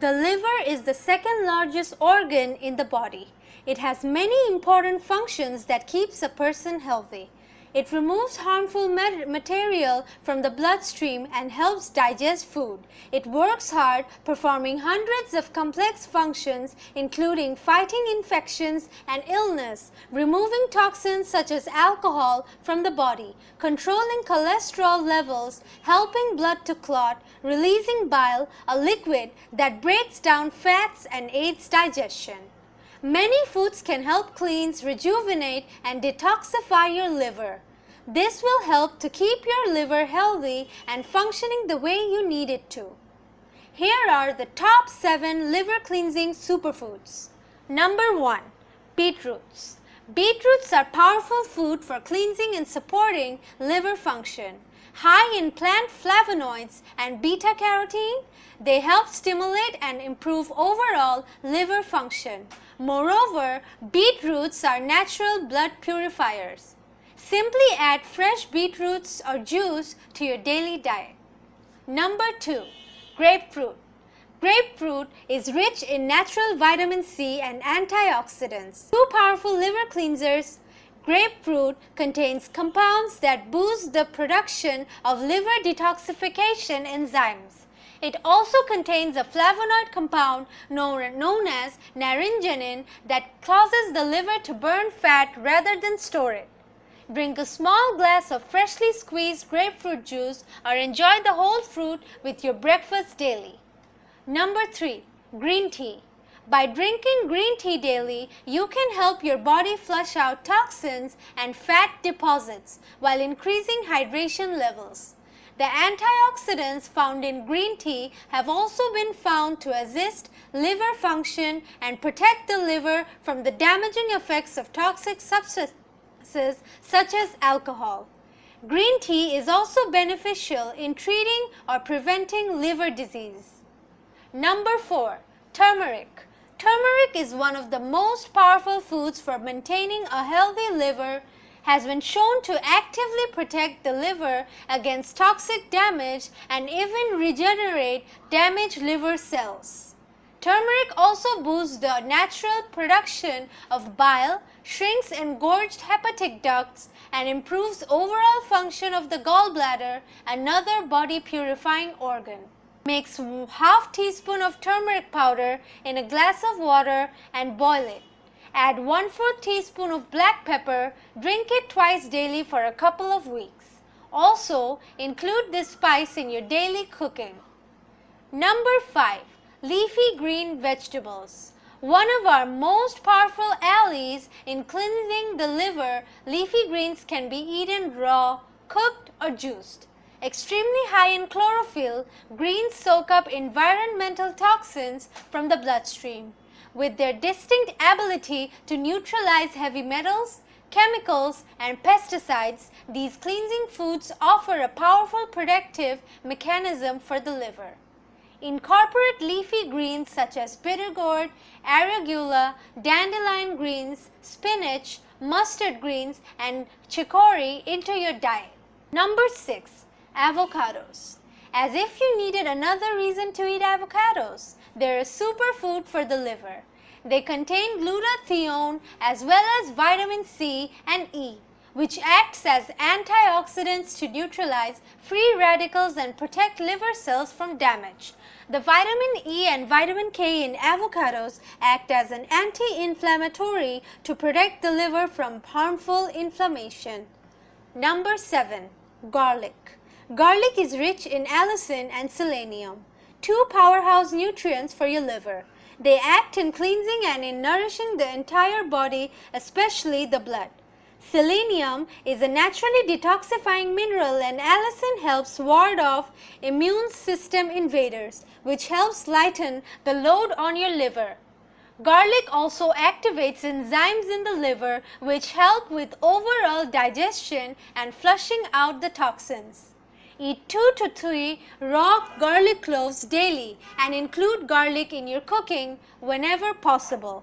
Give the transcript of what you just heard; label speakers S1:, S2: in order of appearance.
S1: The liver is the second largest organ in the body. It has many important functions that keeps a person healthy. It removes harmful material from the bloodstream and helps digest food. It works hard, performing hundreds of complex functions including fighting infections and illness, removing toxins such as alcohol from the body, controlling cholesterol levels, helping blood to clot, releasing bile, a liquid that breaks down fats and aids digestion. Many foods can help cleanse, rejuvenate, and detoxify your liver. This will help to keep your liver healthy and functioning the way you need it to. Here are the top 7 liver cleansing superfoods. Number 1. Beetroots. Beetroots are powerful food for cleansing and supporting liver function. High in plant flavonoids and beta-carotene, they help stimulate and improve overall liver function. Moreover, beetroots are natural blood purifiers. Simply add fresh beetroots or juice to your daily diet. Number 2. Grapefruit. Grapefruit is rich in natural vitamin C and antioxidants. 2 powerful liver cleansers. Grapefruit contains compounds that boost the production of liver detoxification enzymes. It also contains a flavonoid compound known as naringenin that causes the liver to burn fat rather than store it. Drink a small glass of freshly squeezed grapefruit juice or enjoy the whole fruit with your breakfast daily. Number 3. Green tea. By drinking green tea daily, you can help your body flush out toxins and fat deposits while increasing hydration levels. The antioxidants found in green tea have also been found to assist liver function and protect the liver from the damaging effects of toxic substances such as alcohol. Green tea is also beneficial in treating or preventing liver disease. Number 4. Turmeric. Turmeric is one of the most powerful foods for maintaining a healthy liver, has been shown to actively protect the liver against toxic damage and even regenerate damaged liver cells. Turmeric also boosts the natural production of bile, shrinks engorged hepatic ducts, and improves overall function of the gallbladder, another body purifying organ. Mix half teaspoon of turmeric powder in a glass of water and boil it. Add 1/4 teaspoon of black pepper, drink it twice daily for a couple of weeks. Also, include this spice in your daily cooking. Number 5. Leafy green vegetables. One of our most powerful allies in cleansing the liver, leafy greens can be eaten raw, cooked, or juiced. Extremely high in chlorophyll, greens soak up environmental toxins from the bloodstream. With their distinct ability to neutralize heavy metals, chemicals, and pesticides, these cleansing foods offer a powerful protective mechanism for the liver. Incorporate leafy greens such as bitter gourd, arugula, dandelion greens, spinach, mustard greens, and chicory into your diet. Number 6. Avocados. As if you needed another reason to eat avocados, they're a superfood for the liver. They contain glutathione as well as vitamin C and E, which acts as antioxidants to neutralize free radicals and protect liver cells from damage. The vitamin E and vitamin K in avocados act as an anti-inflammatory to protect the liver from harmful inflammation. Number 7. Garlic. Garlic is rich in allicin and selenium, 2 powerhouse nutrients for your liver. They act in cleansing and in nourishing the entire body, especially the blood. Selenium is a naturally detoxifying mineral and allicin helps ward off immune system invaders, which helps lighten the load on your liver. Garlic also activates enzymes in the liver which help with overall digestion and flushing out the toxins. Eat 2 to 3 raw garlic cloves daily and include garlic in your cooking whenever possible.